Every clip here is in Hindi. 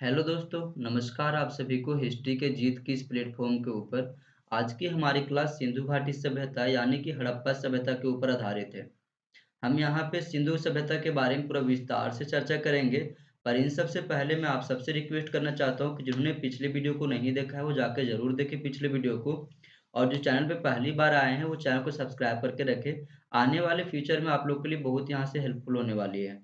हेलो दोस्तों, नमस्कार आप सभी को हिस्ट्री के जीत की इस प्लेटफॉर्म के ऊपर। आज की हमारी क्लास सिंधु घाटी सभ्यता यानी कि हड़प्पा सभ्यता के ऊपर आधारित है। हम यहाँ पे सिंधु सभ्यता के बारे में पूरा विस्तार से चर्चा करेंगे। पर इन सबसे पहले मैं आप सबसे रिक्वेस्ट करना चाहता हूँ कि जिन्होंने पिछले वीडियो को नहीं देखा है वो जाके ज़रूर देखें पिछले वीडियो को। और जो चैनल पे पहली बार आए हैं वो चैनल को सब्सक्राइब करके रखें। आने वाले फ्यूचर में आप लोग के लिए बहुत यहाँ से हेल्पफुल होने वाली है।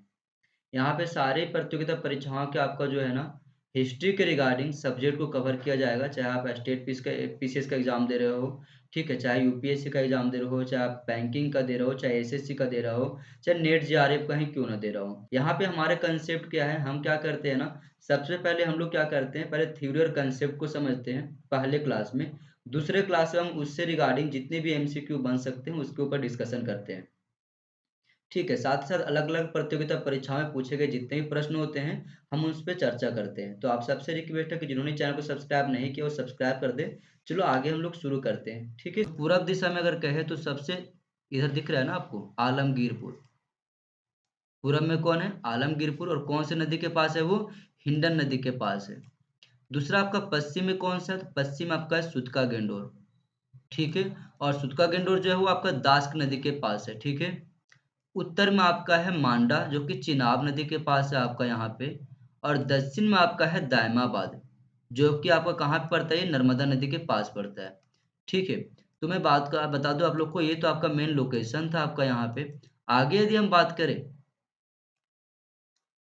यहाँ पे सारे प्रतियोगिता परीक्षाओं के आपका जो है ना हिस्ट्री के रिगार्डिंग सब्जेक्ट को कवर किया जाएगा। चाहे आप स्टेट पीसीएस का एग्जाम दे रहे हो, ठीक है, चाहे यूपीएससी का एग्जाम दे रहे हो, चाहे आप बैंकिंग का दे रहे हो, चाहे एसएससी का दे रहे हो, चाहे नेट जेआरएफ का ही क्यों ना दे रहा हो। यहाँ पे हमारे कंसेप्ट क्या है, हम क्या करते हैं ना, सबसे पहले हम लोग क्या करते हैं, पहले थ्योरी और कंसेप्ट को समझते हैं पहले क्लास में। दूसरे क्लास में हम उससे रिगार्डिंग जितने भी एमसीक्यू बन सकते हैं उसके ऊपर डिस्कशन करते हैं। ठीक है, साथ ही साथ अलग-अलग प्रतियोगिता परीक्षाओं में पूछे गए जितने भी प्रश्न होते हैं, हम उस पे चर्चा करते हैं। तो आप सबसे रिक्वेस्ट है कि जिन्होंने चैनल को सब्सक्राइब नहीं किया वो सब्सक्राइब कर दें। चलो आगे हम लोग शुरू करते हैं, ठीक है? पूरब दिशा में अगर कहें तो सबसे इधर दिख रहा है ना आपको आलमगीरपुर। पूरब में कौन है? आलमगीरपुर। और कौन सी नदी के पास है वो? हिंडन नदी के पास है। दूसरा आपका पश्चिम में कौन सा है? तो पश्चिम आपका है सुतका गेंडोर, ठीक है? और सुतका गेंडोर जो है वो आपका दास्क नदी के पास है, ठीक है? उत्तर में आपका है मांडा जो कि चिनाब नदी के पास है आपका यहाँ पे। और दक्षिण में आपका है दायमाबाद जो कि आपका कहाँ पे पड़ता है? ये नर्मदा नदी के पास पड़ता है, ठीक है? तो मैं बात का बता दूं आप लोग को, ये तो आपका मेन लोकेशन था आपका यहाँ पे। आगे यदि हम बात करें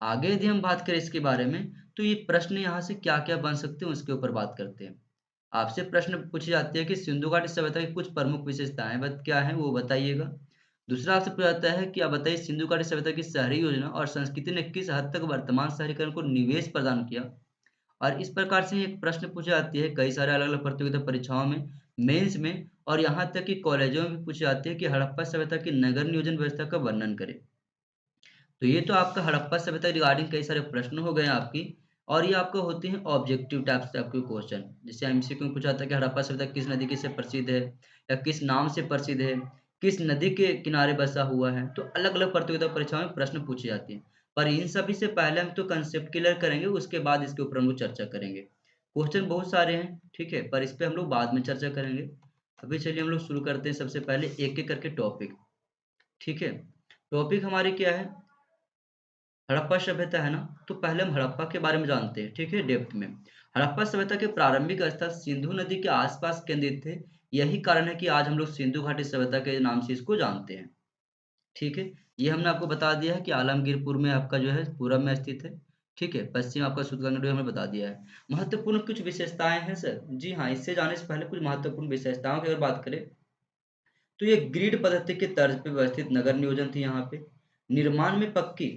आगे यदि हम बात करें इसके बारे में, तो ये प्रश्न यहाँ से क्या क्या बन सकते हैं उसके ऊपर बात करते हैं। आपसे प्रश्न पूछी जाती है कि सिंधु घाटी सभ्यता की कुछ प्रमुख विशेषताएं क्या है वो बताइएगा। दूसरा आपसे पूछा जाता है कि आप बताइए सिंधु घाटी सभ्यता की शहरी योजना और संस्कृति ने किस हद तक वर्तमान शहरीकरण को निवेश प्रदान किया। और इस प्रकार से एक प्रश्न पूछी जाती है कई सारे अलग अलग प्रतियोगिता परीक्षाओं में, मेंस में, और यहाँ तक कि कॉलेजों में भी पूछी जाती है कि हड़प्पा सभ्यता की नगर नियोजन व्यवस्था का वर्णन करें। तो ये तो आपका हड़प्पा सभ्यता रिगार्डिंग कई सारे प्रश्न हो गए आपकी। और ये आपको होते हैं ऑब्जेक्टिव टाइप से आपके क्वेश्चन। जैसे एमसीक्यू में पूछा था कि हड़प्पा सभ्यता किस नदी के से प्रसिद्ध है या किस नाम से प्रसिद्ध है, किस नदी के किनारे बसा हुआ है। तो अलग अलग प्रतियोगिता परीक्षाओं में प्रश्न पूछे जाते हैं। पर इन सभी से पहले हम तो कंसेप्ट क्लियर करेंगे, उसके बाद इसके ऊपर हम लोग चर्चा करेंगे। क्वेश्चन बहुत सारे हैं, ठीक है, पर इस पे हम लोग बाद में चर्चा करेंगे। अभी चलिए हम लोग शुरू करते हैं सबसे पहले एक एक करके टॉपिक, ठीक है? टॉपिक हमारे क्या है? हड़प्पा सभ्यता है ना। तो पहले हम हड़प्पा के बारे में जानते हैं, ठीक है, डेप्थ में। हड़प्पा सभ्यता के प्रारंभिक स्थल सिंधु नदी के आसपास केंद्रित थे। यही कारण है कि आज हम लोग सिंधु घाटी सभ्यता के नाम से इसको जानते हैं, ठीक है? ये हमने आपको बता दिया है कि आलमगीरपुर में आपका जो है पूरब में स्थित है, ठीक है? पश्चिम आपका सुतगंगडोह हमें बता दिया है। महत्वपूर्ण कुछ विशेषताएं हैं सर। जी हाँ, इससे जाने से पहले कुछ महत्वपूर्ण विशेषताओं की अगर बात करें तो ये ग्रिड पद्धति के तर्ज पे व्यवस्थित नगर नियोजन थी यहाँ पे। निर्माण में पक्की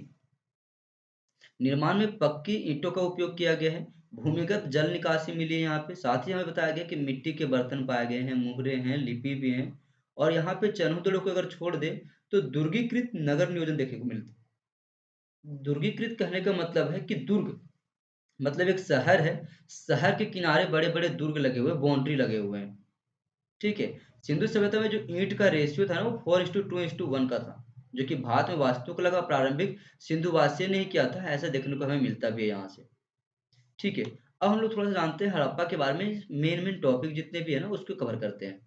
निर्माण में पक्की ईंटों का उपयोग किया गया है। भूमिगत जल निकासी मिली है यहाँ पे। साथ ही हमें बताया गया कि मिट्टी के बर्तन पाए गए हैं, मुहरे हैं, लिपि भी हैं। और यहाँ पे चनहुदड़ों को अगर छोड़ दे तो दुर्गीकृत नगर नियोजन देखने को मिलता है। दुर्गीकृत कहने का मतलब है कि दुर्ग मतलब एक शहर है, शहर के किनारे बड़े बड़े दुर्ग लगे हुए, बाउंड्री लगे हुए हैं, ठीक है? सिंधु सभ्यता में जो ईंट का रेशियो था ना वो 4:2:1 का था, जो कि भारत में वास्तुकला का प्रारंभिक सिंधुवासियों ने ही किया था। ऐसा देखने को हमें मिलता भी है यहाँ से, ठीक है? अब हम लोग थोड़ा सा जानते हैं हड़प्पा के बारे में। मेन मेन टॉपिक जितने भी है ना उसको कवर करते हैं।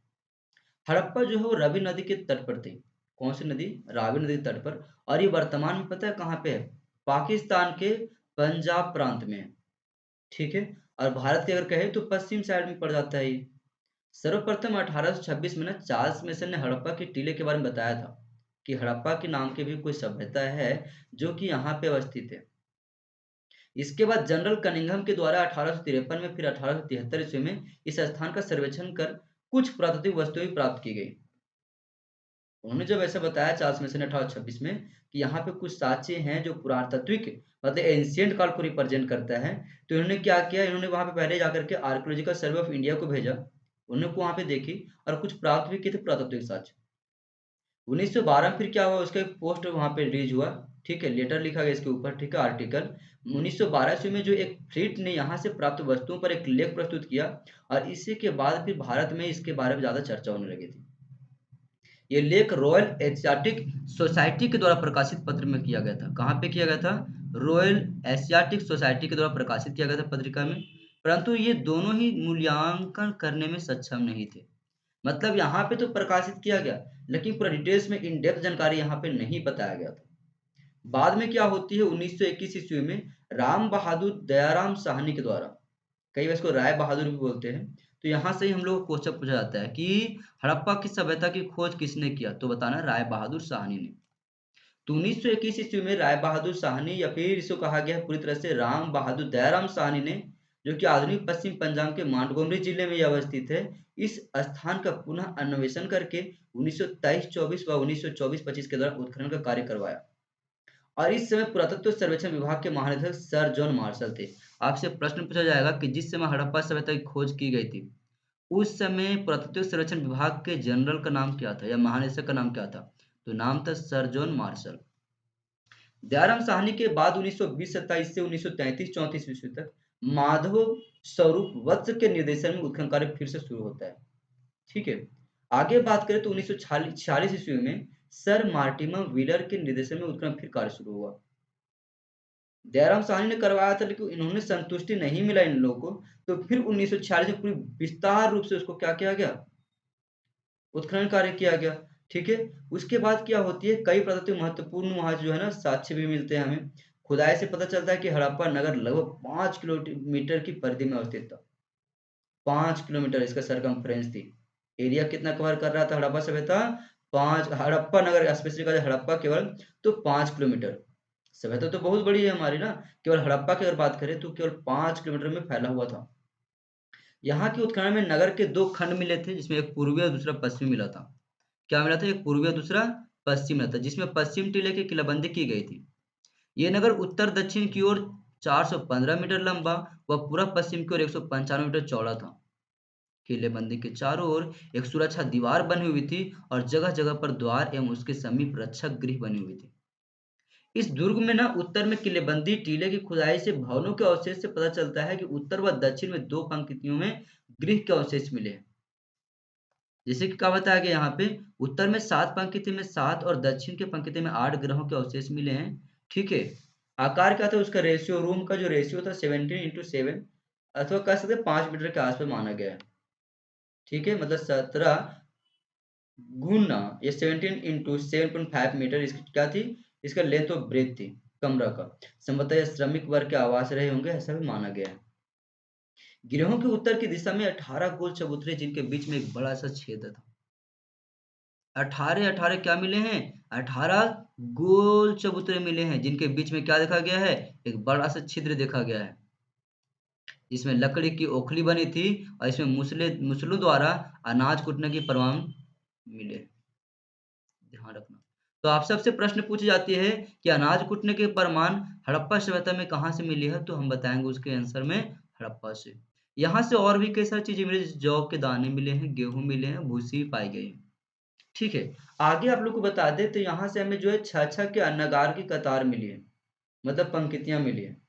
हड़प्पा जो है वो रवि नदी के तट पर थी। कौन सी नदी? रावी नदी के तट पर। और ये वर्तमान में पता है कहाँ पे है? पाकिस्तान के पंजाब प्रांत में है, ठीक है? और भारत के अगर कहे तो पश्चिम साइड में पड़ जाता है ये। सर्वप्रथम 1826 में ना चार्ल्स मेसन ने हड़प्पा के टीले के बारे में बताया था कि हड़प्पा के नाम की भी कोई सभ्यता है जो कि यहाँ पे अवस्थित है। इसके बाद जनरल कनिंघम के द्वारा 1853 में फिर 1873 ईस्वी में इस स्थान का सर्वेक्षण कर कुछ पुरातात्विक वस्तुएं भी प्राप्त की गई। उन्होंने जब ऐसा बताया चार्ल्स मेसन ने 1826 में कि यहाँ पे कुछ साक्ष्य हैं जो पुरातात्विक मतलब एंशिएंट काल को रिप्रेजेंट करता है, तो इन्होंने क्या किया, इन्होंने वहां पे पहले जाकर के आर्कियोलॉजिकल सर्वे ऑफ इंडिया को भेजा। उन्होंने वहां पे देखी और कुछ प्राप्त भी किए थे पुरातात्विक साक्ष्य। 1912 में फिर क्या हुआ, उसका एक पोस्ट वहां पे रिलीज हुआ, ठीक है, लेटर लिखा गया इसके ऊपर, ठीक है, आर्टिकल। 1912 ईस्वी में जो एक फ्लीट ने यहाँ से प्राप्त वस्तुओं पर एक लेख प्रस्तुत किया। और इसी के बाद फिर भारत में इसके बारे में ज्यादा चर्चा होने लगी थी। ये लेख रॉयल एशियाटिक सोसाइटी के द्वारा प्रकाशित पत्र में किया गया था। कहाँ पे किया गया था? रॉयल एशियाटिक सोसाइटी के द्वारा प्रकाशित किया गया था पत्रिका में, परंतु ये दोनों ही मूल्यांकन करने में सक्षम नहीं थे। मतलब यहाँ पे तो प्रकाशित किया गया, लेकिन पूरा डिटेल्स में इन डेप्थ जानकारी यहाँ पे नहीं बताया गया था। बाद में क्या होती है, 1921 ईस्वी में राम बहादुर दयाराम साहनी के द्वारा, कई बार इसको राय बहादुर भी बोलते हैं, तो यहाँ से ही हम लोग को क्वेश्चन पूछा जाता है कि हड़प्पा की सभ्यता की खोज किसने किया, तो बताना राय बहादुर साहनी ने। तो 1921 ईस्वी में राय बहादुर साहनी, या फिर इसको कहा गया है पूरी तरह से राम बहादुर दयाराम साहनी ने, जो कि आधुनिक पश्चिम पंजाब के मांटगोमरी जिले में अवस्थित है, इस स्थान का पुनः अन्वेषण करके 1923-24 व 1924-25 के दौरान उत्खनन का कार्य करवाया। और इस समय पुरातत्व सर्वेक्षण विभाग के महानिदेशक सर जॉन मार्शल थे। आपसे प्रश्न पूछा जाएगा कि जिस समय हड़प्पा सभ्यता की खोज की गई थी, उस समय पुरातत्व सर्वेक्षण विभाग के जनरल का नाम क्या था या महानिदेशक का नाम क्या था, तो नाम था sir John Marshall. Dayaram Sahni के बाद 1920-27 से 1933-34 ईस्वी तक माधव स्वरूप वत्स के निर्देशन में उत्खनन कार्य फिर से शुरू होता है। ठीक है, आगे बात करें तो 1946 ईस्वी में सर मार्टिमर व्हीलर के निर्देशन में उत्खनन फिर कार्य शुरू हुआ। दयाराम साहनी ने करवाया था, लेकिन इन्होंने संतुष्टि नहीं मिला इन लोगों को, तो फिर 1946 में पूरी विस्तार रूप से उसको क्या किया गया, उत्खनन कार्य किया गया। ठीक है, उसके बाद क्या होती है, कई प्रजाति महत्वपूर्ण वहां जो है ना साक्ष्य भी मिलते हैं हमें। खुदाई से पता चलता है कि हड़प्पा नगर लगभग 5 किलोमीटर की परिधि में अवस्थित था। 5 किलोमीटर इसका सरकमफ्रेंस थी। एरिया कितना कवर कर रहा था हड़प्पा सभ्यता, 5, हड़प्पा नगर स्पेसिफिकली हड़प्पा केवल तो 5 किलोमीटर। सभ्यता तो बहुत बड़ी है हमारी ना, केवल हड़प्पा की अगर बात करें तो केवल 5 किलोमीटर में फैला हुआ था। यहाँ की उत्खनन में नगर के 2 खंड मिले थे, जिसमें एक पूर्वी और दूसरा पश्चिमी मिला था। क्या मिला था, एक पूर्वी और दूसरा पश्चिम मिला था, जिसमें पश्चिम टीले की किलाबंदी की गई थी। ये नगर उत्तर दक्षिण की ओर 415 मीटर लंबा व पूरा पश्चिम की ओर 195 मीटर चौड़ा था। किलेबंदी के चारों ओर एक सुरक्षा दीवार बनी हुई थी और जगह जगह पर द्वार एवं उसके समीप रक्षक गृह बनी हुई थी। इस दुर्ग में ना उत्तर में किलेबंदी टीले की खुदाई से भवनों के अवशेष से पता चलता है कि उत्तर व दक्षिण में 2 पंक्तियों में गृह के अवशेष मिले हैं। जैसे कि क्या बताया गया यहाँ पे, उत्तर में 7 पंक्ति में 7 और दक्षिण के पंक्ति में 8 ग्रहों के अवशेष मिले हैं। ठीक है, आकार क्या था उसका, रेशियो, रूम का जो रेशियो था 17:7, अथवा कह सकते 5 मीटर के आसपास माना गया है। ठीक है, मतलब 17 गुना ये 17 × 7.5 मीटर इसकी क्या थी, इसका लेंथ और ब्रेथ थी कमरा का। संभवतः यह श्रमिक वर्ग के आवास रहे होंगे, ऐसा भी माना गया है। गिरोह के उत्तर की दिशा में 18 गोल चबूतरे, जिनके बीच में एक बड़ा सा छेद था। 18 क्या मिले हैं, 18 गोल चबूतरे मिले हैं, जिनके बीच में क्या देखा गया है, एक बड़ा सा छिद्र देखा गया है। इसमें लकड़ी की ओखली बनी थी और इसमें मुसलों द्वारा अनाज कूटने की प्रमाण मिले। ध्यान रखना। तो आप सबसे प्रश्न पूछी जाती है कि अनाज कूटने के प्रमाण हड़प्पा सभ्यता में कहाँ से मिली है, तो हम बताएंगे उसके आंसर में हड़प्पा से। यहाँ से और भी कई सारी चीजें मिली, जैसे जौ के दाने मिले हैं, गेहूं मिले हैं, भूसी पाई गई है। ठीक है, आगे आप लोग को बता दें तो यहाँ से हमें जो है 6 के अन्नगार की कतार मिली है, मतलब पंक्तियां मिली है।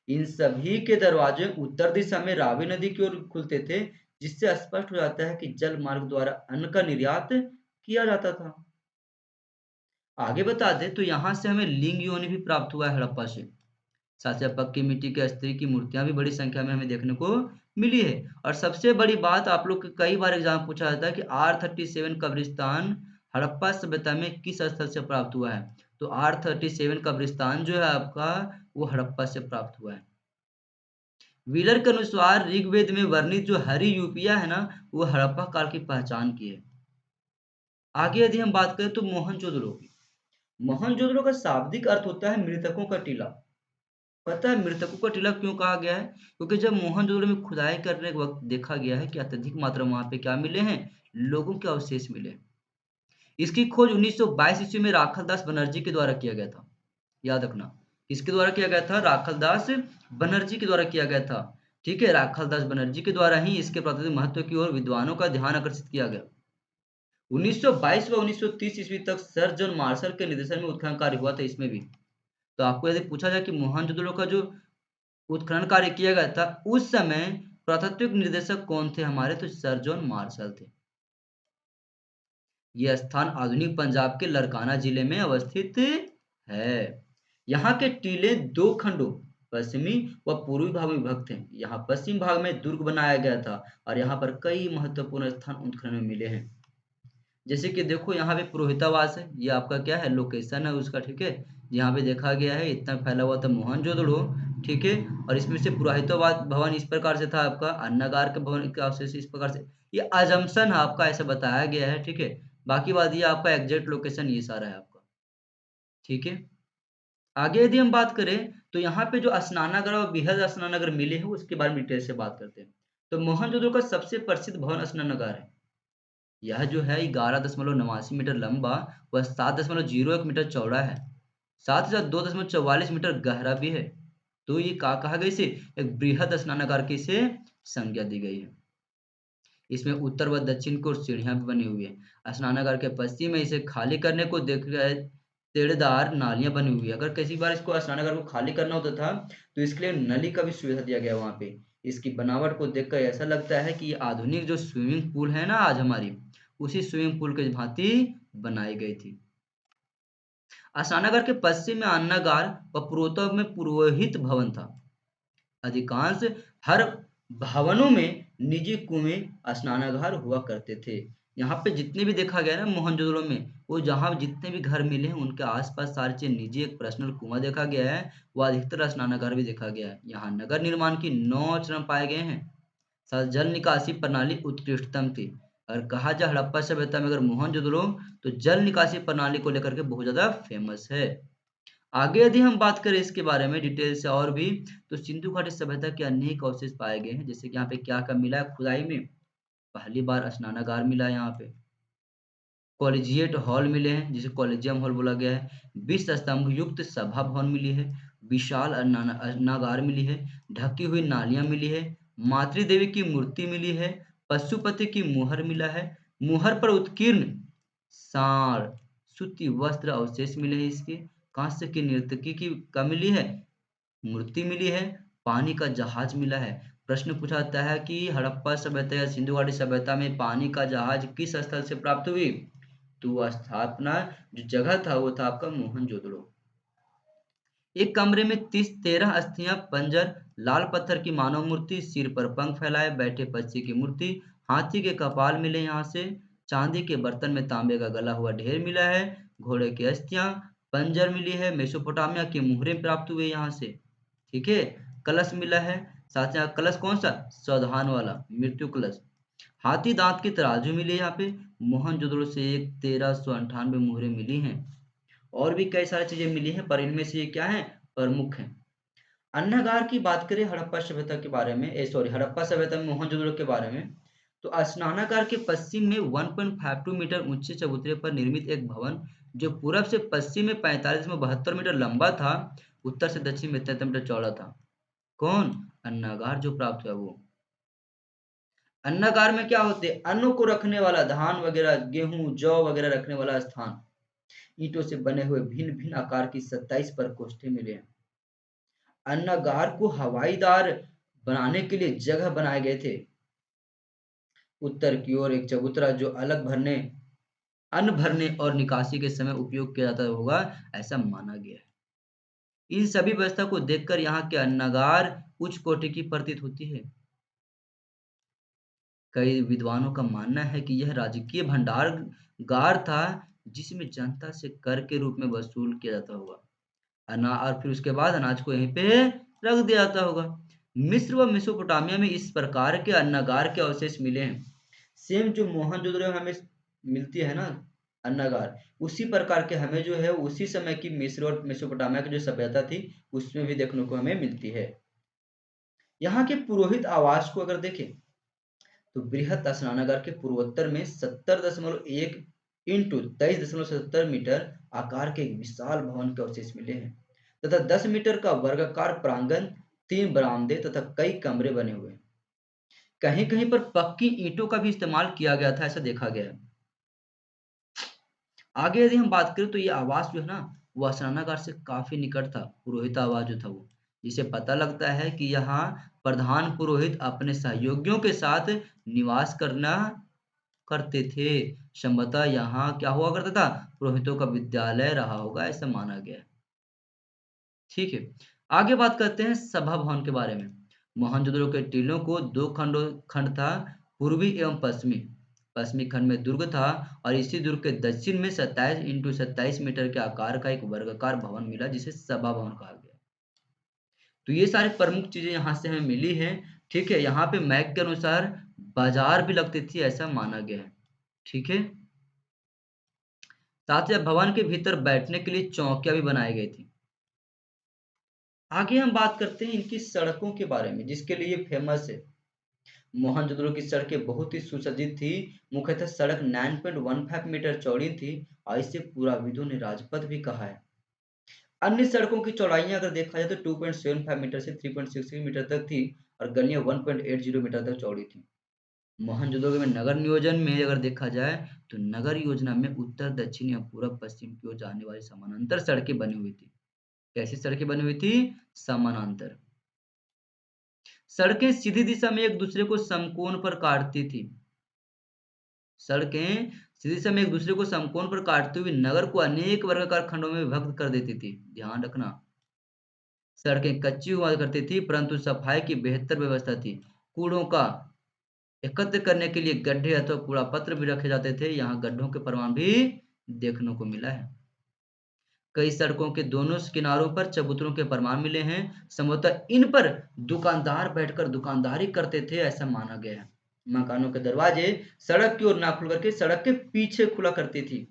इन सभी के दरवाजे उत्तर दिशा में रावी नदी की ओर खुलते थे, जिससे स्पष्ट हो जाता है कि जल मार्ग द्वारा अन्न का निर्यात किया जाता था। आगे बता दें तो यहाँ से हमें लिंग योनि भी प्राप्त हुआ है हड़प्पा से। साथ ही पक्की मिट्टी के स्त्री की मूर्तियां भी बड़ी संख्या में हमें देखने को मिली है। और सबसे बड़ी बात, आप लोग के कई बार एग्जाम पूछा जाता है कि R37 कब्रिस्तान हड़प्पा सभ्यता में किस स्थल से प्राप्त हुआ है, तो R37 कब्रिस्तान जो है आपका, वो हड़प्पा से प्राप्त हुआ है। व्हीलर के अनुसार ऋग्वेद में वर्णित जो हरी यूपिया है ना, वो हड़प्पा काल की पहचान की है। आगे यदि हम बात करें तो मोहनजोदड़ो की। मोहनजोदड़ो का शाब्दिक अर्थ होता है मृतकों का टीला। पता है मृतकों का टीला क्यों कहा गया है, क्योंकि जब मोहनजोदड़ो में खुदाई करने के वक्त देखा गया है कि अत्यधिक मात्रा में वहां पे क्या मिले हैं, लोगों के अवशेष मिले। इसकी खोज 1922 ईस्वी में राखलदास बनर्जी के द्वारा किया गया था। याद रखना, किसके द्वारा किया गया था, राखलदास बनर्जी के द्वारा किया गया था। ठीक है, राखलदास बनर्जी के द्वारा ही इसके प्राकृतिक महत्व की ओर विद्वानों का ध्यान आकर्षित किया गया। 1922 व 1930 ईस्वी तक सर जॉन मार्शल के निर्देशन में उत्खनन कार्य हुआ था इसमें भी। तो आपको यदि पूछा जाए कि मोहनजोदड़ो का जो उत्खनन कार्य किया गया था, उस समय पुरातात्विक निर्देशक कौन थे हमारे, तो सर जॉन मार्शल थे। यह स्थान आधुनिक पंजाब के लरकाना जिले में अवस्थित है। यहाँ के टीले दो खंडों पश्चिमी व पूर्वी भाग में विभक्त हैं। यहाँ पश्चिम भाग में दुर्ग बनाया गया था और यहाँ पर कई महत्वपूर्ण स्थान उत्खनन में मिले हैं। जैसे कि देखो यहाँ पे पुरोहितावास है, ये आपका क्या है लोकेशन है उसका, ठीक है। यहाँ पे देखा गया है इतना फैला हुआ था मोहनजोदड़ो, ठीक है। और इसमें से पुरोहितवाद भवन इस प्रकार से था आपका, अन्नागार के भवन के अवशेष इस प्रकार से, ये अजम्पशन है आपका, ऐसा बताया गया है, ठीक है। बाकी बात ये आपका एग्जैक्ट लोकेशन ये सारा है आपका, ठीक है। आगे यदि हम बात करें तो यहाँ पे जो स्नानागार और बृहद स्नानागार मिले हैं उसके बारे में डिटेल से बात करते हैं। तो मोहनजोदड़ो का सबसे प्रसिद्ध भवन स्नानागार है। यह जो है 11.89 मीटर लंबा व 7.01 मीटर चौड़ा है। साथ ही साथ 2.44 मीटर गहरा भी है। तो ये कहा गया, इसे एक बृहद स्नानागार की इसे संज्ञा दी गई है। इसमें उत्तर व दक्षिण की ओर सीढ़ियां भी बनी हुई है। स्नानागार के पश्चिम में इसे खाली करने को देख तेड़ेदार नालियां बनी हुई है। अगर किसी बार इसको स्नानागार को खाली करना होता था तो इसके लिए नली का भी सुविधा दिया गया वहां पे। इसकी बनावट को देखकर ऐसा लगता है कि ये आधुनिक जो स्विमिंग पूल है ना आज हमारी, उसी स्विमिंग पूल के भांति बनाई गई थी। स्नानागार के पश्चिम में अन्नागार व पूर्वोत्तर में पुरोहित भवन था। अधिकांश हर भवनों में निजी कुएं स्नानागार हुआ करते थे। यहाँ पे जितने भी देखा गया ना मोहनजोदड़ो में, वो जहाँ जितने भी घर मिले हैं उनके आसपास सारी चीज निजी एक पर्सनल कुआं देखा गया है, वो अधिकतर स्नानागार भी देखा गया है। यहाँ नगर निर्माण की 9 चरण पाए गए हैं। साथ जल निकासी प्रणाली उत्कृष्टतम थी। अगर कहा जाए हड़प्पा सभ्यता में अगर मोहनजोदड़ो, तो जल निकासी प्रणाली को लेकर के बहुत ज्यादा फेमस है। आगे यदि हम बात करें इसके बारे में डिटेल से और भी, तो सिंधु घाटी सभ्यता के अनेक अवशेष पाए गए हैं। जैसे कि यहाँ पे क्या क्या मिला है खुदाई में, पहली बार स्नानागार मिला है यहाँ पे, कॉलेजिएट हॉल मिले हैं जिसे कॉलेजियम हॉल बोला गया है, 20 स्तंभ युक्त सभा भवन मिली है, विशाल अन्नागार मिली है, ढकी हुई नालियां मिली है, मातृ देवी की मूर्ति मिली है, पशुपति की मुहर मिला है, मुहर पर उत्कीर्ण सार सूती वस्त्र अवशेष मिले हैं इसके, कांस्य की नर्तकी की का मिली है, मूर्ति मिली है, पानी का जहाज मिला है। प्रश्न पूछा जाता है कि हड़प्पा सभ्यता या सिंधु घाटी सभ्यता में पानी का जहाज किस स्थल से प्राप्त हुई, तो वह स्थापना जो जगह था वो था आपका मोहनजोदड़ो। एक कमरे में 13 अस्थियां, पंजर, लाल पत्थर की मानव मूर्ति, सिर पर पंख फैलाए बैठे पक्षी की मूर्ति, हाथी के कपाल मिले यहाँ से, चांदी के बर्तन में तांबे का गला हुआ ढेर मिला है, घोड़े की अस्थियां, पंजर मिली है, मेसोपोटामिया की मुहरें प्राप्त हुए यहाँ से, ठीक है। कलश मिला है, साथ ही कलश कौन सा, सावधान वाला मृत्यु कलश, हाथी दांत की तराजू मिली यहाँ पे, मोहनजोदड़ो से एक 1398 मुहरें मिली हैं। और भी कई सारी चीजें मिली हैं पर इनमें से ये क्या है, प्रमुख हैं। अन्नागार की बात करें हड़प्पा सभ्यता के बारे में, हड़प्पा सभ्यता में मोहनजोदड़ो के बारे में, तो स्नानागार के पश्चिम में 1.52 मीटर ऊंचे चबूतरे पर निर्मित एक भवन, जो पूरब से पश्चिम में 45.72 मीटर लंबा था, उत्तर से दक्षिण में 73 मीटर चौड़ा था। कौन, अन्नागार जो प्राप्त हुआ वो। अन्नागार में क्या होते हैं, अन्न को रखने वाला, धान वगैरह गेहूं जौ वगैरह रखने वाला स्थान, ईंटों से बने हुए भिन्न भिन्न आकार की 27 प्रकोष्ठे मिले हैं। अन्नागार को हवाईदार बनाने के लिए जगह बनाए गए थे। उत्तर की ओर एक चबूतरा जो अलग भरने, अन्न भरने और निकासी के समय उपयोग किया जाता होगा, ऐसा माना गया है। इन सभी व्यवस्था को देखकर यहाँ के अन्नागार उच्च कोटि की प्रतीत होती है। कई विद्वानों का मानना है कि यह राजकीय भंडारगार था, जिसमें जनता से कर के रूप में वसूल किया जाता होगा। और फिर उसके बाद अनाज को यहीं पे रख दिया जाता होगा। मिस्र व मेसोपोटामिया में इस प्रकार के अन्नागार के अवशेष मिले हैं। सेम जो मोहनजोदड़ो में हमें मिलती है ना अन्नागार, उसी प्रकार के हमें जो है उसी समय की मिस्र और मेसोपोटामिया की जो सभ्यता थी उसमें भी देखने को हमें मिलती है। यहाँ के पुरोहित आवास को अगर देखें तो बृहत स्नानागार के पूर्वोत्तर में 70.1 इंटू 23.70 मीटर आकार के एक विशाल भवन के अवशेष मिले हैं, तथा 10 मीटर का वर्गाकार प्रांगण, 3 बरामदे तथा कई कमरे बने हुए हैं। कहीं कहीं पर पक्की ईंटों का भी इस्तेमाल किया गया था, ऐसा देखा गया है। आगे यदि हम बात करें तो ये आवास जो है ना, वो स्नानागार से काफी निकट था, पुरोहित आवास जो था वो, जिसे पता लगता है कि यहाँ प्रधान पुरोहित अपने सहयोगियों के साथ निवास करना करते थे। संभवतः यहाँ क्या हुआ करता था, पुरोहितों का विद्यालय रहा होगा, ऐसा माना गया है। ठीक है। आगे बात करते हैं सभा भवन के बारे में। मोहनजोदड़ो के टीलों को दो खंड था, पूर्वी एवं पश्चिमी। पश्चिमी खंड में दुर्ग था और इसी दुर्ग के दक्षिण में 27 इंटू 27 मीटर के आकार का एक वर्गाकार भवन मिला जिसे सभा भवन कहा गया। तो ये सारी प्रमुख चीजें यहाँ से हमें मिली हैं। ठीक है, यहाँ पे मैप के अनुसार बाजार भी लगती थी ऐसा माना गया है। ठीक है, साथ ही भवन के भीतर बैठने के लिए चौकियां भी बनाई गई थी। आगे हम बात करते हैं इनकी सड़कों के बारे में जिसके लिए फेमस है। मोहनजोदड़ो की सड़कें बहुत ही सुसज्जित थी। मुख्यतः सड़क 9.15 मीटर चौड़ी थी और इसे पुराविदों ने राजपथ भी कहा है। अन्य सड़कों की चौड़ाइयां अगर देखा जाए तो 2.75 मीटर से 3.66 मीटर तक थी और गलियां 1.80 मीटर तक चौड़ी थी। मोहनजोदड़ो में नगर नियोजन में अगर देखा जाए तो नगर योजना में उत्तर दक्षिण या पूर्व पश्चिम की ओर जाने वाली समानांतर सड़कें बनी हुई थी। कैसी सड़कें बनी हुई थी? समानांतर। सड़कें सीधी दिशा में एक दूसरे को समकोण पर काटती थी। सड़कें सीधी दिशा में एक दूसरे को समकोण पर काटते हुए नगर को अनेक वर्गाकार खंडों में विभक्त कर देती थी। ध्यान रखना, सड़कें कच्ची हुआ करती थी परंतु सफाई की बेहतर व्यवस्था थी। कूड़ों का एकत्र करने के लिए गड्ढे अथवा कूड़ा पत्र भी रखे जाते थे। यहाँ गड्ढों के प्रमाण भी देखने को मिला है। कई सड़कों के दोनों किनारों पर चबूतरों के प्रमाण मिले हैं। संभवतः इन पर दुकानदार बैठकर दुकानदारी करते थे ऐसा माना गया है। मकानों के दरवाजे सड़क की ओर ना खुल करके सड़क के पीछे खुला करती थी।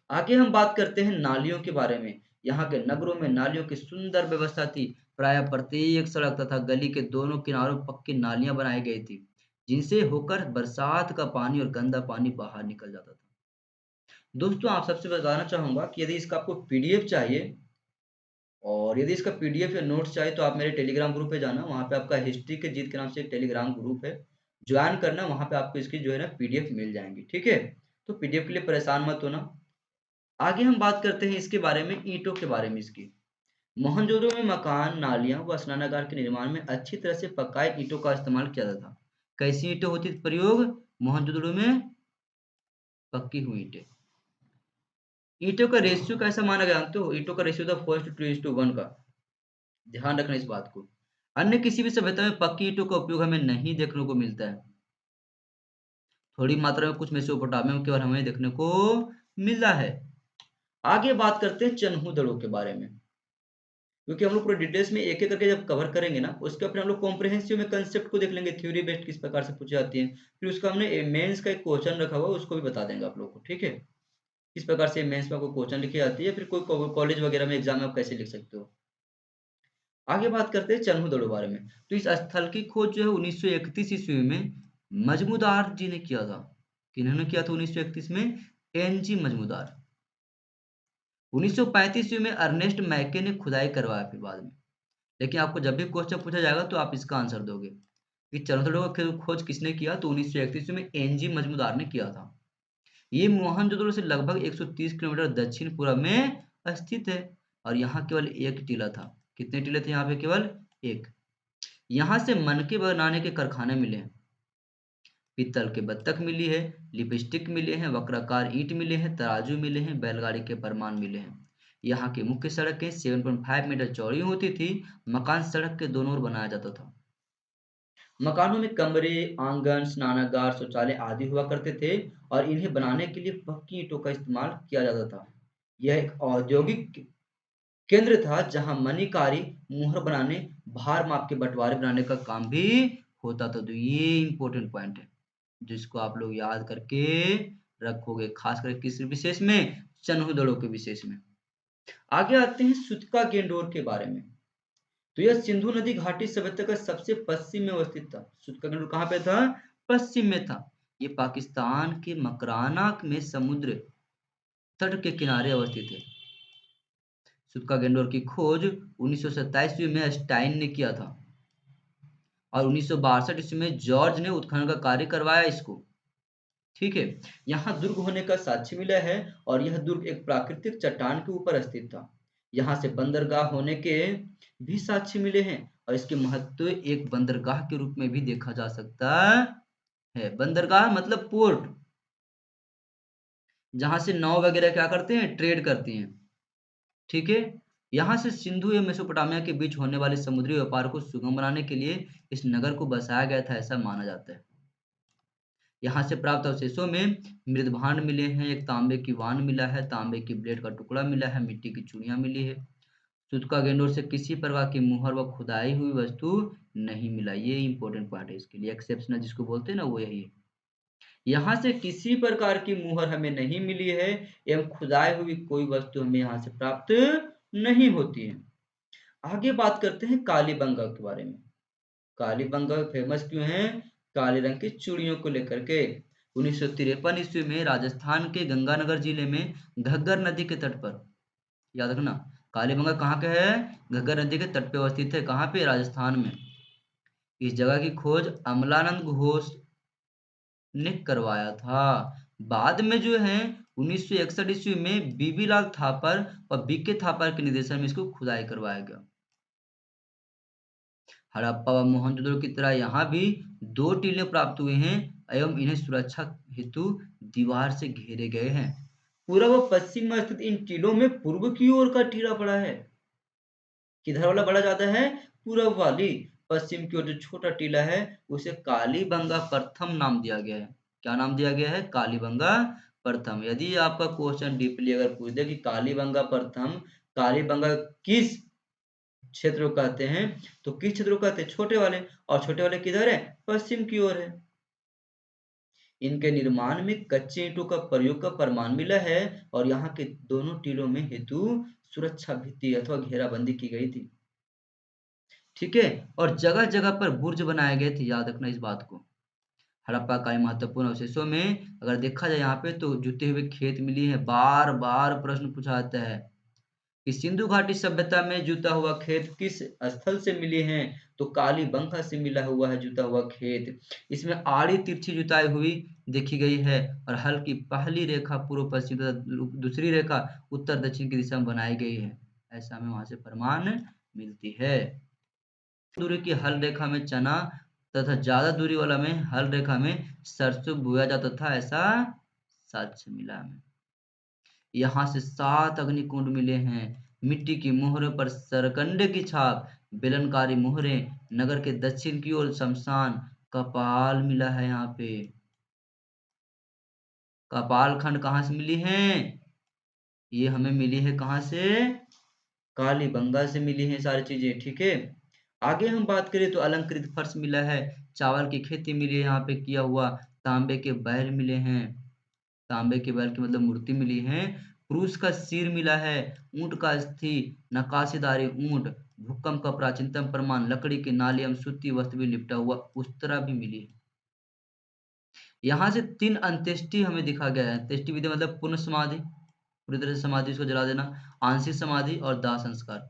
आगे हम बात करते हैं नालियों के बारे में। यहाँ के नगरों में नालियों की सुंदर व्यवस्था थी। प्राय प्रत्येक सड़क तथा गली के दोनों किनारों पक्की नालियां बनाई गई थी जिनसे होकर बरसात का पानी और गंदा पानी बाहर निकल जाता था। दोस्तों, आप सबसे बताना चाहूंगा कि यदि इसका आपको पीडीएफ चाहिए और यदि इसका पीडीएफ या नोट्स चाहिए तो आप मेरे टेलीग्राम ग्रुप पे जाना। वहाँ पे आपका हिस्ट्री के जीत के नाम से एक टेलीग्राम ग्रुप है, ज्वाइन करना। वहाँ पे आपको इसकी जो है ना पीडीएफ मिल जाएंगी। ठीक है, तो पीडीएफ के लिए परेशान मत होना। आगे हम बात करते हैं इसके बारे में, ईंटों के बारे में इसकी। मोहनजोदड़ो में मकान, नालियां व स्नानागार के निर्माण में अच्छी तरह से पकाए ईंटों का इस्तेमाल किया जाता था। कैसी ईंटें होती थी प्रयोग मोहनजोदड़ो में? पक्की हुई ईंटें। ईंटों का रेशियो कैसा माना गया? तो ईंटों का रेशियो था 4:2:1 का। ध्यान रखना इस बात को। अन्य किसी भी सभ्यता में पक्की ईंटों का उपयोग हमें नहीं देखने को मिलता है। थोड़ी मात्रा में कुछ मेसोपोटामिया में केवल हमें देखने को मिला है। आगे बात करते हैं चन्हू दड़ों के बारे में, क्योंकि हम लोग पूरे डिटेल्स में एक एक करके जब कवर करेंगे ना उसके फिर हम लोग कॉम्प्रिहेंसिव में कंसेप्ट को देख लेंगे, थ्योरी बेस्ड किस प्रकार से पूछी जाती है। फिर उसका हमने मेंस का एक क्वेश्चन रखा हुआ है उसको भी बता देंगे आप लोग को। ठीक है, किस प्रकार से मेंस में आपको क्वेश्चन लिखी जाती है, फिर कोई कॉलेज वगैरह में एग्जाम में आप कैसे लिख सकते हो। आगे बात करते हैं चन्हू दड़ों बारे में। तो इस स्थल की खोज जो है 1931 ईस्वी में मजमूदार जी ने किया था। किन्होंने किया था 1931 में? N G Majumdar. 1935 ईस्वी में अर्नेस्ट मैके ने खुदाई करवाया फिर बाद में। लेकिन आपको जब भी क्वेश्चन पूछा जाएगा तो आप इसका आंसर दोगे कि चन्हू दड़ों का खोज किसने किया, तो 1931 में एन जी मजमूदार ने किया था। ये मोहनजोदड़ो से लगभग 130 किलोमीटर दक्षिण पूर्व में स्थित है और यहाँ केवल एक टीला था। कितने टीले थे यहाँ पे? केवल एक। यहाँ से मनके बनाने के कारखाने मिले हैं। पीतल के बत्तख मिली है, लिपस्टिक मिले हैं, वक्राकार ईंट मिले हैं, तराजू मिले हैं, बैलगाड़ी के परमान मिले हैं। यहाँ की मुख्य सड़कें 7.5 मीटर चौड़ी होती थी। मकान सड़क के दोनों ओर बनाया जाता था। मकानों में कमरे, आंगन, स्नानागार, शौचालय आदि हुआ करते थे और इन्हें बनाने के लिए पक्की ईंटों का इस्तेमाल किया जाता था। यह एक औद्योगिक केंद्र था जहां मणिकारी, मुहर बनाने, भार माप के बंटवारे बनाने का काम भी होता था। तो ये इंपॉर्टेंट पॉइंट है जिसको आप लोग याद करके रखोगे, खास करके किस विशेष में? चन्हू दड़ों के विशेष में। आगे आते हैं सुतका गेंडोर के बारे में। तो यह सिंधु नदी घाटी सभ्यता का सबसे पश्चिम में अवस्थित था। सुतका गेंडोर कहाँ पे था? पश्चिम में था। ये पाकिस्तान के मकराना में समुद्र तट के किनारे अवस्थित है। सुतका गेंडोर की खोज 1927 ईस्वी में स्टाइन ने किया था और 1962 ईस्वी में जॉर्ज ने उत्खनन का कार्य करवाया इसको। ठीक है, यहाँ दुर्ग होने का साक्ष्य मिला है और यह दुर्ग एक प्राकृतिक चट्टान के ऊपर स्थित था। यहाँ से बंदरगाह होने के भी साक्ष्य मिले हैं और इसके महत्व एक बंदरगाह के रूप में भी देखा जा सकता है। बंदरगाह मतलब पोर्ट, जहां से नाव वगैरह क्या करते हैं? ट्रेड करती हैं। ठीक है, यहाँ से सिंधु एवं मेसोपोटामिया के बीच होने वाले समुद्री व्यापार को सुगम बनाने के लिए इस नगर को बसाया गया था, ऐसा माना जाता है। यहाँ से प्राप्त अवशेषों में मृदभांड मिले हैं, एक तांबे की वान मिला है, तांबे की ब्लेड का टुकड़ा मिला है, मिट्टी की चूड़ियां मिली है। सूतका गेंडोर से किसी प्रकार की मुहर व खुदाई हुई वस्तु नहीं मिला। ये इंपॉर्टेंट पार्ट है इसके लिए, एक्सेप्शनल जिसको बोलते हैं ना, वो यही है। यहाँ से किसी प्रकार की मुहर हमें नहीं मिली है एवं खुदाई हुई कोई वस्तु हमें यहाँ से प्राप्त नहीं होती है। आगे बात करते हैं कालीबंगा के बारे में। कालीबंगा फेमस क्यों है? काले रंग की चूड़ियों को लेकर के। 1953 ईस्वी में राजस्थान के गंगानगर जिले में घग्गर नदी के तट पर, याद रखना, कालीबंगा कहाँ के है? घग्गर नदी के तट पे अवस्थित है। कहाँ पे? राजस्थान में। इस जगह की खोज अमलानंद घोष ने करवाया था। बाद में जो है 1961 ईस्वी में बीबीलाल थापर और बीके थापर के निर्देशन में इसको खुदाई करवाया गया। हड़प्पा व मोहनजोदड़ो की तरह यहाँ भी 2 टीले प्राप्त हुए हैं एवं इन्हें सुरक्षा हेतु दीवार से घेरे गए हैं। पूर्व व पश्चिम में स्थित इन टीलों में पूर्व की ओर का टीला पड़ा है। किधर वाला बड़ा ज्यादा है? पूर्व वाली। पश्चिम की ओर जो छोटा टीला है उसे कालीबंगा प्रथम नाम दिया गया है। क्या नाम दिया गया है? कालीबंगा प्रथम। यदि आपका क्वेश्चन डीपली अगर पूछ दे कि कालीबंगा प्रथम, कालीबंगा किस क्षेत्र को कहते हैं, तो किस क्षेत्र को कहते हैं? छोटे वाले। और छोटे वाले किधर है? पश्चिम की ओर है। इनके निर्माण में कच्चे ईंटों का प्रयोग का प्रमाण मिला है और यहाँ के दोनों टीलों में हेतु सुरक्षा भित्ति अथवा घेराबंदी की गई थी। ठीक है। और जगह जगह पर बुर्ज बनाए गए थे, याद रखना इस बात को। हड़प्पा का महत्वपूर्ण अवशेषों में अगर देखा जाए यहाँ पे तो जुते हुए खेत मिली है। बार बार प्रश्न पूछा जाता है कि सिंधु घाटी सभ्यता में जुता हुआ खेत किस स्थल से मिले हैं? तो कालीबंगा से मिला हुआ है जुता हुआ खेत। इसमें आड़ी तिरछी जुताई हुई देखी गई है और हल की पहली रेखा पूर्व पश्चिम तथा दूसरी रेखा उत्तर दक्षिण की दिशा में बनाई गई है, ऐसा हमें वहां से प्रमाण मिलती है। दूरी की हल रेखा में चना तथा ज्यादा दूरी वाला में हल रेखा में सरसों बोया जाता था, ऐसा साक्ष्य मिला हमें। यहाँ से 7 अग्निकुंड मिले हैं। मिट्टी की मोहरों पर सरकंडे की छाप, बेलनकारी मोहरें, नगर के दक्षिण की ओर शमशान, कपाल मिला है यहाँ पे। कपाल खंड कहाँ से मिली है? ये हमें मिली है कहाँ से? कालीबंगा से मिली है सारी चीजें। ठीक है। आगे हम बात करें तो अलंकृत फर्श मिला है, चावल की खेती मिली है यहाँ पे किया हुआ, तांबे के बैल मिले हैं, तांबे के बैल की मतलब मूर्ति मिली है, क्रूस का सिर मिला है, ऊंट का अस्थि, नकाशीदारी ऊंट, भूकंप का प्राचीनतम प्रमाण, लकड़ी की नाली एवं सूती वस्त्र भी लिपटा हुआ उस्तरा भी मिली है। यहाँ से 3 अंत्येष्टि हमें दिखा गया है। अंत्येष्टि विधि मतलब पूर्ण समाधि, पूरी तरह से समाधि उसको जला देना, आंशिक समाधि और दाह संस्कार।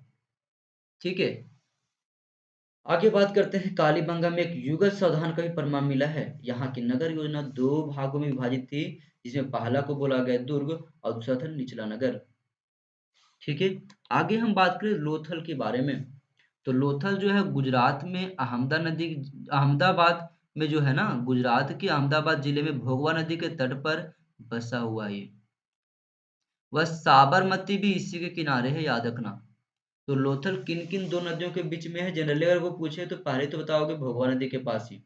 ठीक है। आगे बात करते हैं कालीबंगा में एक युगल सावधान का भी प्रमाण मिला है। यहाँ की नगर योजना 2 भागों में विभाजित थी, जिसमें पहला को बोला गया दुर्ग और दूसरा था निचला नगर। ठीक है। आगे हम बात करें लोथल के बारे में। तो लोथल जो है गुजरात में अहमदाबाद में जो है ना, गुजरात के अहमदाबाद जिले में भोगवा नदी के तट पर बसा हुआ है ये। वह साबरमती भी इसी के किनारे है, याद रखना। तो लोथल किन किन 2 नदियों के बीच में है? जनरली अगर वो पूछे तो पहले तो बताओगे भोगवा नदी के पास ही।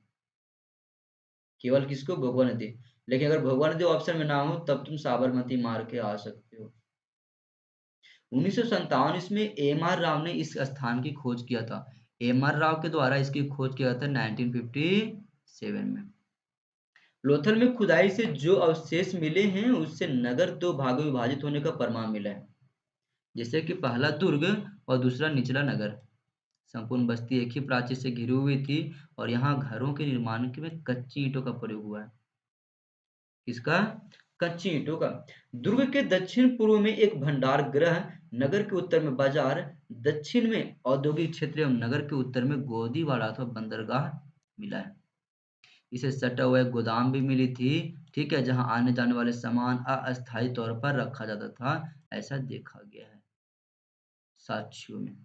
केवल किसको? भोगवा नदी। लेकिन अगर भोगवा नदी ऑप्शन में ना हो तब तुम साबरमती मार के आ सकते हो। 1957 इसमें एम आर राव ने इस स्थान की खोज किया था। एम आर राव के द्वारा इसकी खोज किया था 1957 में। लोथल में खुदाई से जो अवशेष मिले हैं उससे नगर 2 भागों में विभाजित होने का प्रमाण मिला है, जैसे कि पहला दुर्ग और दूसरा निचला नगर। संपूर्ण बस्ती एक ही प्राचीर से घिरी हुई थी और यहाँ घरों के निर्माण के में कच्ची ईंटों का प्रयोग हुआ है। किसका? कच्ची ईंटों का। दुर्ग के दक्षिण पूर्व में एक भंडार गृह, नगर के उत्तर में बाजार, दक्षिण में औद्योगिक क्षेत्र एवं नगर के उत्तर में गोदीवाड़ा अथवा बंदरगाह मिला है। इसे सटा हुआ एक गोदाम भी मिली थी, ठीक है, जहां आने जाने वाले सामान अस्थायी तौर पर रखा जाता था, ऐसा देखा गया है साक्ष्यों में।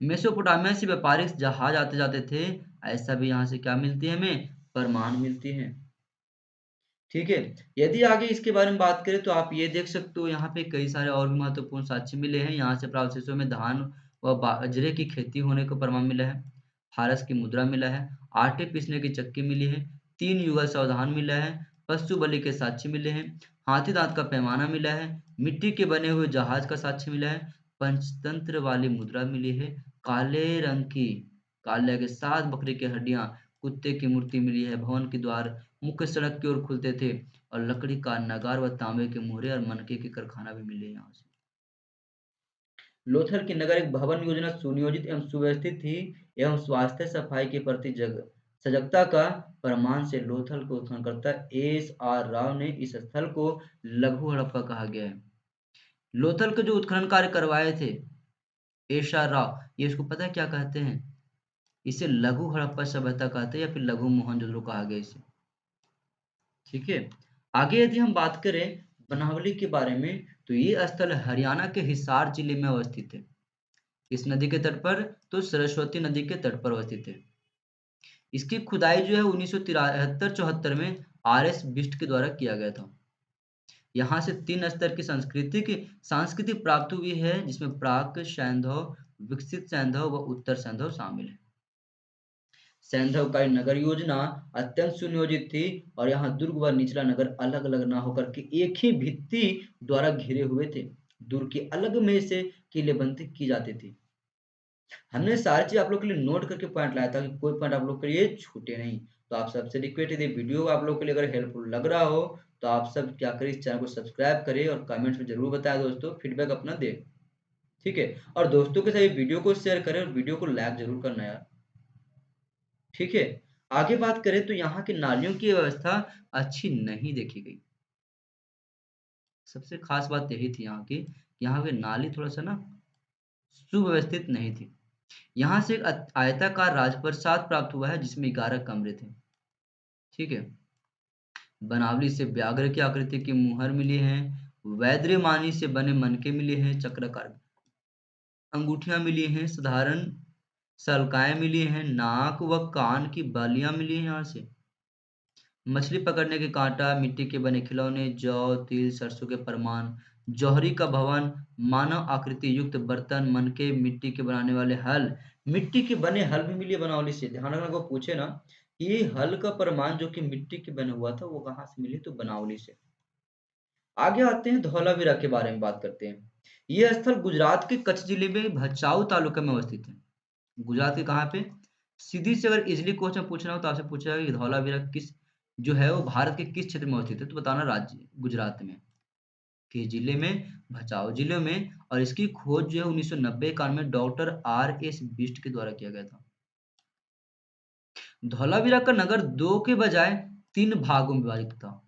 मेसोपोटामिया से व्यापारिक जहाज आते जाते थे, ऐसा भी यहाँ से क्या मिलती है? हमें प्रमाण मिलती है। ठीक है। यदि आगे इसके बारे में बात करें तो आप ये देख सकते हो, यहाँ पे कई सारे और भी महत्वपूर्ण साक्ष्य मिले हैं। यहाँ से प्राप्त अवशेषों में धान व बाजरे की खेती होने का प्रमाण मिला है, फारस की मुद्रा मिला है, आटे पीसने की चक्की मिली है, 3 युगल सावधान मिला है, पशु बलि के साक्ष्य मिले हैं, हाथी दांत का पैमाना मिला है, मिट्टी के बने हुए जहाज का साक्ष्य मिला है, पंचतंत्र वाली मुद्रा मिली है, काले रंग की काले के 7 बकरी की हड्डियां, कुत्ते की मूर्ति मिली है, भवन के द्वार मुख्य सड़क की ओर खुलते थे और लकड़ी का नगार व तांबे के मोहरे और मनके के कारखाना भी मिले यहाँ से। लोथल की नगर एक भवन योजना सुनियोजित एवं सुव्यवस्थित थी एवं स्वास्थ्य सफाई के प्रति सजगता का प्रमाण से लोथल के उत्खननकर्ता S.R. राव ने इस स्थल को लघु हड़प्पा कहा गया है। लोथल के जो उत्खनन कार्य करवाए थे S.R. राव, ये इसको पता है क्या कहते हैं? इसे लघु हड़प्पा सभ्यता कहते हैं या फिर लघु मोहनजोदड़ो कहा गया इसे। ठीक है। आगे यदि हम बात करें बनावली के बारे में, तो ये स्थल हरियाणा के हिसार जिले में अवस्थित है। इस नदी के तट पर, तो सरस्वती नदी के तट पर अवस्थित है। इसकी खुदाई जो है 1973-74 में RS बिष्ट के द्वारा किया गया था। यहाँ से 3 स्तर की सांस्कृति प्राप्त हुई है, जिसमें प्राक सैंधव, विकसित सैंधव व उत्तर सैंधव शामिल है। सैंधव का नगर योजना अत्यंत सुनियोजित थी और यहाँ दुर्ग व निचला नगर अलग अलग ना होकर के एक ही भित्ति द्वारा घिरे हुए थे। दुर्ग की अलग में से किलेबंदी की जाती थी। हमने सारी चीज आप लोग के लिए नोट करके पॉइंट लाया था कि कोई पॉइंट आप लोग के लिए छूटे नहीं। तो आप सबसे रिक्वेस्ट है, वीडियो आप लोग के लिए अगर हेल्पफुल लग रहा हो तो आप सब क्या करें, इस चैनल को सब्सक्राइब करें और कमेंट्स में जरूर बताएं दोस्तों, फीडबैक अपना दें। ठीक है। और दोस्तों के साथ वीडियो को शेयर करें और वीडियो को लाइक जरूर करना यार। ठीक है। आगे बात करें तो यहाँ की नालियों की व्यवस्था अच्छी नहीं देखी गई। सबसे खास बात यही थी यहाँ की, यहाँ पे नाली थोड़ा सा ना सुव्यवस्थित नहीं थी। यहाँ से एक आयताकार राजप्रसाद प्राप्त हुआ है जिसमें 11 कमरे थे। ठीक है। बनावली से व्याघ्र की आकृति की मुहर मिली है, वैद्यमानी से बने मनके मिले हैं, चक्राकार अंगूठियां मिली हैं, साधारण सल्काएं मिली हैं, नाक व कान की बालियां मिली हैं। यहाँ से मछली पकड़ने के कांटा, मिट्टी के बने खिलौने, जौ, तिल, सरसों के परमान, जौहरी का भवन, मानव आकृति युक्त बर्तन, मनके, मिट्टी के बनाने वाले हल, मिट्टी के बने हल भी मिले बनावली से। ध्यान रखना, को पूछे ना कि हल का प्रमाण जो कि मिट्टी के बने हुआ था वो कहाँ से मिली, तो बनावली से। आगे आते हैं, धौलावीरा के बारे में बात करते हैं। यह स्थल गुजरात के कच्छ जिले में भचाऊ तालुका में अवस्थित है। गुजरात के कहाँ पे? सीधी से अगर इजली क्वेश्चन पूछना हो तो आपसे पूछेगा कि धौलावीरा किस जो है वो भारत के किस क्षेत्र में अवस्थित है, तो बताना राज्य गुजरात में किस जिले में, भचाऊ जिले में। और इसकी खोज जो है 1990-91 में डॉक्टर RS बिष्ट के द्वारा किया गया था। धौलावीरा का नगर 2 के बजाय 3 भागों में विभाजित था।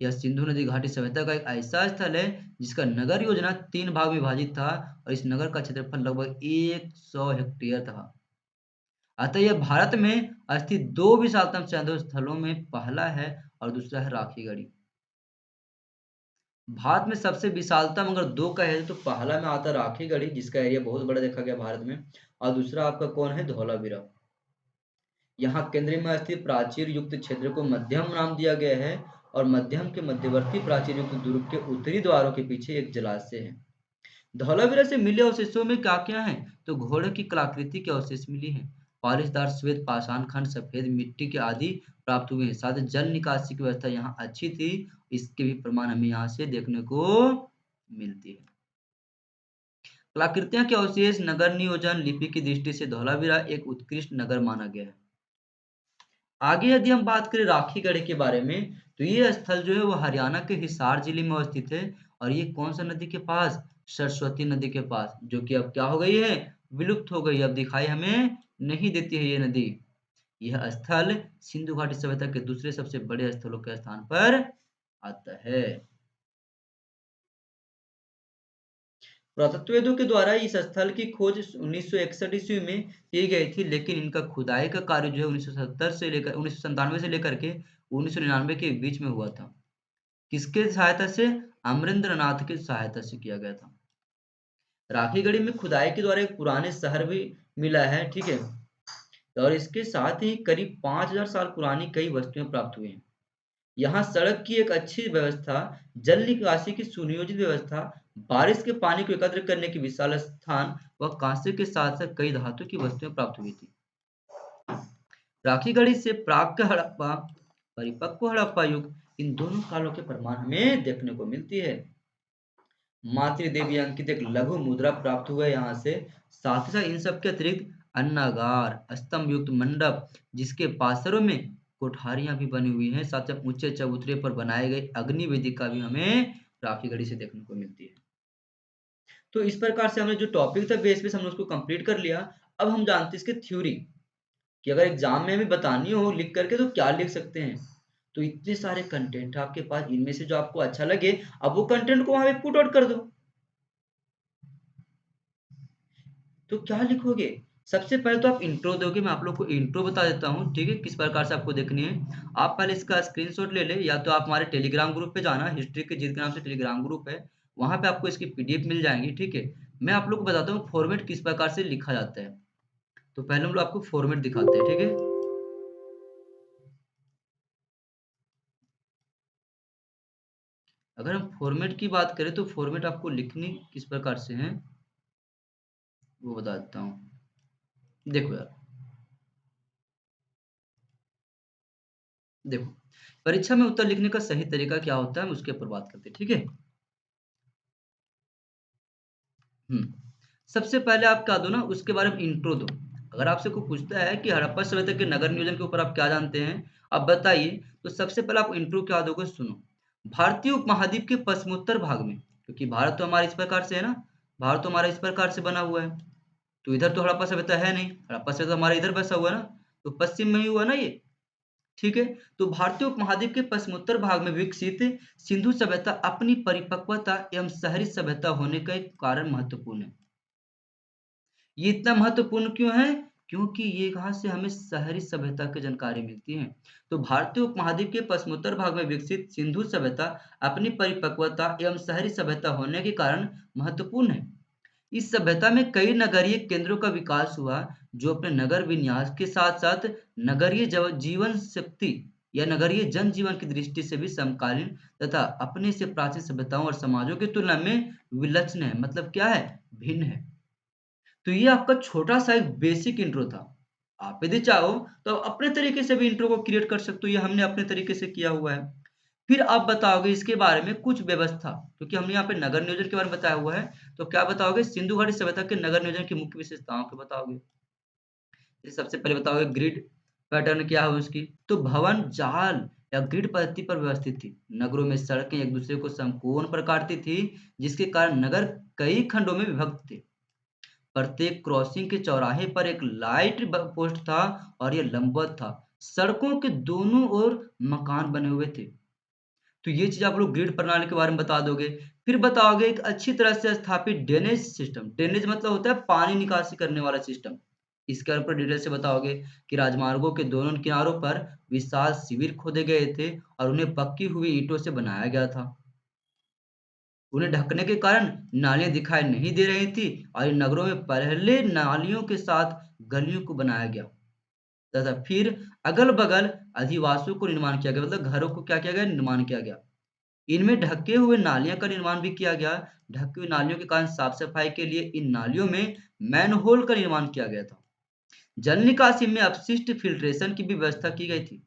यह सिंधु नदी घाटी सभ्यता का एक ऐसा स्थल है जिसका नगर योजना 3 भाग में विभाजित था और इस नगर का क्षेत्रफल लगभग 100 हेक्टेयर था। अतः यह भारत में स्थित 2 विशालतम सैंधव स्थलों में पहला है और दूसरा है राखीगढ़ी। भारत में सबसे विशालतम अगर 2 कहे तो पहला में आता है राखीगढ़ी, जिसका एरिया बहुत बड़ा देखा गया भारत में, और दूसरा आपका कौन है, धौलावीरा। यहाँ केंद्र में स्थित प्राचीर युक्त क्षेत्र को मध्यम नाम दिया गया है और मध्यम के मध्यवर्ती प्राचीर युक्त दुर्ग के उत्तरी द्वारों के पीछे एक जलाशय है। धौलावीरा से मिले अवशेषों में क्या क्या है, तो घोड़े की कलाकृति के अवशेष मिली हैं, पॉलिशदार श्वेत पाषाण खंड, सफेद मिट्टी के आदि प्राप्त हुए हैं। साथ ही जल निकासी की व्यवस्था यहाँ अच्छी थी, इसके भी प्रमाण हमें यहाँ से देखने को मिलती है। कलाकृतियां के अवशेष, नगर नियोजन, लिपि की दृष्टि से धौलावीरा एक उत्कृष्ट नगर माना गया है। आगे यदि हम बात करें राखीगढ़ी के बारे में, तो ये स्थल जो है वो हरियाणा के हिसार जिले में अवस्थित है और ये कौन सा नदी के पास, सरस्वती नदी के पास, जो कि अब क्या हो गई है, विलुप्त हो गई, अब दिखाई हमें नहीं देती है ये नदी। यह स्थल सिंधु घाटी सभ्यता के दूसरे सबसे बड़े स्थलों के स्थान पर आता है। पुरातत्वविदों के द्वारा इस स्थल की खोज 1961 ईस्वी में की गई थी, लेकिन इनका खुदाई का कार्य जो है 1997 से लेकर के 1999 के बीच में हुआ था। किसके सहायता से? अमरेंद्र नाथ की सहायता से किया गया था। राखीगढ़ी में खुदाई के द्वारा एक पुराने शहर भी मिला है। ठीक है। और इसके साथ ही करीब 5000 साल पुरानी कई वस्तुएं प्राप्त हुई हैं। यहाँ सड़क की एक अच्छी व्यवस्था, जल निकासी की सुनियोजित व्यवस्था, बारिश के पानी को एकत्र करने की विशाल स्थान व कांसे के साथ साथ कई धातु की वस्तुएं प्राप्त हुई थी। राखीगढ़ी से प्राग का हड़प्पा, परिपक्व हड़प्पा युग, इन दोनों कालों के प्रमाण हमें देखने को मिलती है। मातृदेवी अंकित एक लघु मुद्रा प्राप्त हुआ है यहाँ से। साथ ही साथ इन सब के अतिरिक्त अन्नागार, स्तंभ युक्त मंडप, जिसके पासरों में कोठारियां भी बनी हुई हैं, साथ ही ऊंचे चबूतरे पर बनाए गए अग्नि वेदिका भी हमें राखीगढ़ी से देखने को मिलती है। तो इस प्रकार से हमने जो टॉपिक था बेस हमने उसको कंप्लीट कर लिया। अब हम जानते हैं इसके थ्योरी, कि अगर एग्जाम में हमें बतानी हो लिख करके तो क्या लिख सकते हैं। तो इतने सारे कंटेंट आपके पास, इनमें से जो आपको अच्छा लगे अब वो कंटेंट को वहां पे पुट आउट कर दो। तो क्या लिखोगे? सबसे पहले तो आप इंट्रो दोगे। मैं आप लोग को इंट्रो बता देता हूँ, ठीक है, किस प्रकार से आपको देखनी है। आप पहले इसका स्क्रीनशॉट ले ले, या तो आप हमारे टेलीग्राम ग्रुप पे जाना, हिस्ट्री के जिस नाम से टेलीग्राम ग्रुप है, वहां पे आपको इसकी पीडीएफ मिल जाएंगी, ठीक है। मैं आप लोग को बताता हूँ फॉर्मेट किस प्रकार से लिखा जाता है। तो पहले हम लोग आपको फॉर्मेट दिखाते हैं, ठीक है। अगर हम फॉर्मेट की बात करें तो फॉर्मेट आपको लिखनी किस प्रकार से है वो बता देता हूँ। देखो यार, देखो, परीक्षा में उत्तर लिखने का सही तरीका क्या होता है हम उसके ऊपर बात करते हैं, ठीक है। हम्म सबसे पहले आप क्या दो ना, उसके बारे में इंट्रो दो। अगर आपसे कोई पूछता है कि हड़प्पा सभ्यता के नगर नियोजन के ऊपर आप क्या जानते हैं, आप बताइए, तो सबसे पहले आप इंट्रो क्या दोगे, सुनो। भारतीय उपमहाद्वीप के पश्चिमोत्तर भाग में, क्योंकि भारत तो हमारा इस प्रकार से है ना, भारत तो हमारा इस प्रकार से बना हुआ है, तो इधर तो हड़प्पा सभ्यता है नहीं, हड़प्पा सभ्यता हमारा इधर बसा हुआ है ना, तो पश्चिम में ही हुआ ना ये, ठीक है। तो भारतीय उपमहाद्वीप के पश्चिमोत्तर भाग में विकसित सिंधु सभ्यता अपनी परिपक्वता एवं शहरी सभ्यता होने का एक कारण महत्वपूर्ण है। ये इतना महत्वपूर्ण क्यों है? क्योंकि ये कहाँ से हमें शहरी सभ्यता की जानकारी मिलती है। तो भारतीय उपमहाद्वीप के पश्चिमोत्तर भाग में विकसित सिंधु सभ्यता अपनी परिपक्वता एवं शहरी सभ्यता होने के कारण महत्वपूर्ण है। इस सभ्यता में कई नगरीय केंद्रों का विकास हुआ, जो अपने नगर विन्यास के साथ साथ नगरीय जीवन शक्ति या नगरीय जनजीवन की दृष्टि से भी समकालीन तथा अपने से प्राचीन सभ्यताओं और समाजों की तुलना में विलक्षण है, मतलब क्या है, भिन्न है। तो ये आपका छोटा सा एक बेसिक इंट्रो था। आप यदि चाहो तो अपने तरीके से भी इंट्रो को क्रिएट कर सकते हो, ये हमने अपने तरीके से किया हुआ है। फिर आप बताओगे इसके बारे में कुछ व्यवस्था, क्योंकि हमने यहाँ पे नगर नियोजन के बारे में बताया हुआ है, तो क्या बताओगे, सिंधु घाटी सभ्यता के नगर नियोजन की मुख्य विशेषताओं को बताओगे। ये सबसे पहले बताओगे ग्रिड पैटर्न क्या है उसकी, तो भवन जाल या ग्रिड पद्धति पर व्यवस्थित थी। नगरों में सड़कें एक दूसरे को समकोण पर काटती थी, जिसके कारण नगर कई खंडों में विभक्त थे। प्रत्येक क्रॉसिंग के चौराहे पर एक लाइट पोस्ट था और यह लंबवत था। सड़कों के दोनों ओर मकान बने हुए थे। तो ये चीज आप लोग ग्रिड प्रणाली के बारे में बता दोगे। फिर बताओगे एक अच्छी तरह से स्थापित ड्रेनेज सिस्टम। ड्रेनेज मतलब होता है पानी निकासी करने वाला सिस्टम। इसके ऊपर डिटेल से बताओगे कि राजमार्गों के दोनों किनारों पर विशाल शिविर खोदे गए थे और उन्हें पक्की हुई ईंटों से बनाया गया था। उन्हें ढकने के कारण नालियां दिखाई नहीं दे रही थी और इन नगरों में पहले नालियों के साथ गलियों को बनाया गया तथा फिर अगल बगल अधिवासियों को निर्माण किया गया, मतलब घरों को क्या किया गया, निर्माण किया गया। इनमें ढके हुए नालियों का निर्माण भी किया गया। ढकी हुई नालियों के कारण साफ सफाई के लिए इन नालियों में मैनहोल का निर्माण किया गया था। जल निकासी में अपशिष्ट फिल्ट्रेशन की भी व्यवस्था की गई थी,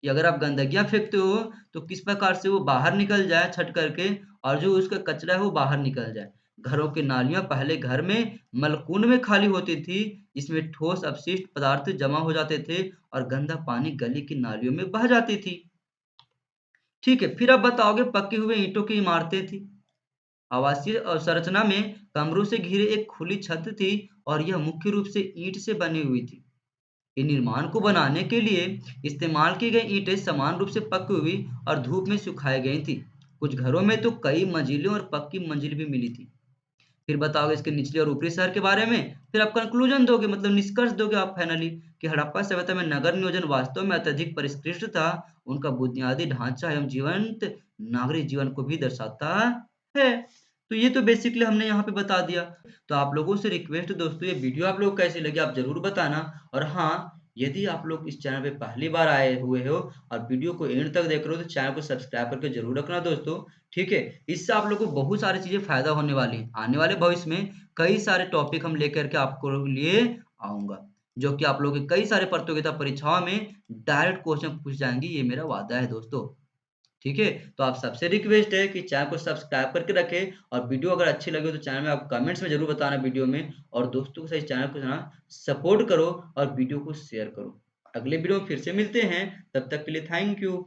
कि अगर आप गंदगियां फेंकते हो तो किस प्रकार से वो बाहर निकल जाए छट करके, और जो उसका कचरा है वो बाहर निकल जाए। घरों की नालियां पहले घर में मलकुंड में खाली होती थी, जिसमें ठोस अपशिष्ट पदार्थ जमा हो जाते थे और गंदा पानी गली की नालियों में बह जाती थी। ठीक है, फिर आप बताओगे पक्के हुए ईंटों की इमारतें थी। आवासीय संरचना में कमरों से घिरे एक खुली छत थी और यह मुख्य रूप से ईंट से बनी हुई थी। इन निर्माण को बनाने के लिए इस्तेमाल की गई ईंटें समान रूप से पकी हुई और धूप में सुखाई गई थी। कुछ घरों में तो कई मंजिलें और पक्की मंजिल भी मिली थी। फिर बताओगे इसके निचले और ऊपरी शहर के बारे में। फिर आप कंक्लूजन दोगे, मतलब निष्कर्ष दोगे आप फाइनली, कि हड़प्पा सभ्यता में नगर नियोजन वास्तव में अत्यधिक परिष्कृत था। उनका बुनियादी ढांचा एवं जीवंत नागरिक जीवन को भी दर्शाता है। तो ये तो बेसिकली हमने यहाँ पे बता दिया। तो आप लोगों से रिक्वेस्ट दोस्तों, ये वीडियो आप लोगों को कैसी लगी आप जरूर बताना। और हाँ, यदि आप लोग इस चैनल पे पहली बार आए हुए हो और वीडियो को एंड तक देख रहे हो तो चैनल को सब्सक्राइब करके जरूर रखना दोस्तों। ठीक है, इससे आप लोग को बहुत सारी चीजें फायदा होने वाली है। आने वाले भविष्य में कई सारे टॉपिक हम लेकर के आपको लिए आऊंगा, जो कि आप लोग के कई सारे प्रतियोगिता परीक्षाओं में डायरेक्ट क्वेश्चन पूछ जाएंगे, ये मेरा वादा है दोस्तों। ठीक है, तो आप सबसे रिक्वेस्ट है कि चैनल को सब्सक्राइब करके रखें, और वीडियो अगर अच्छी लगे तो चैनल में आप कमेंट्स में जरूर बताना वीडियो में, और दोस्तों के साथ इस चैनल को ना सपोर्ट करो और वीडियो को शेयर करो। अगले वीडियो में फिर से मिलते हैं, तब तक के लिए थैंक यू।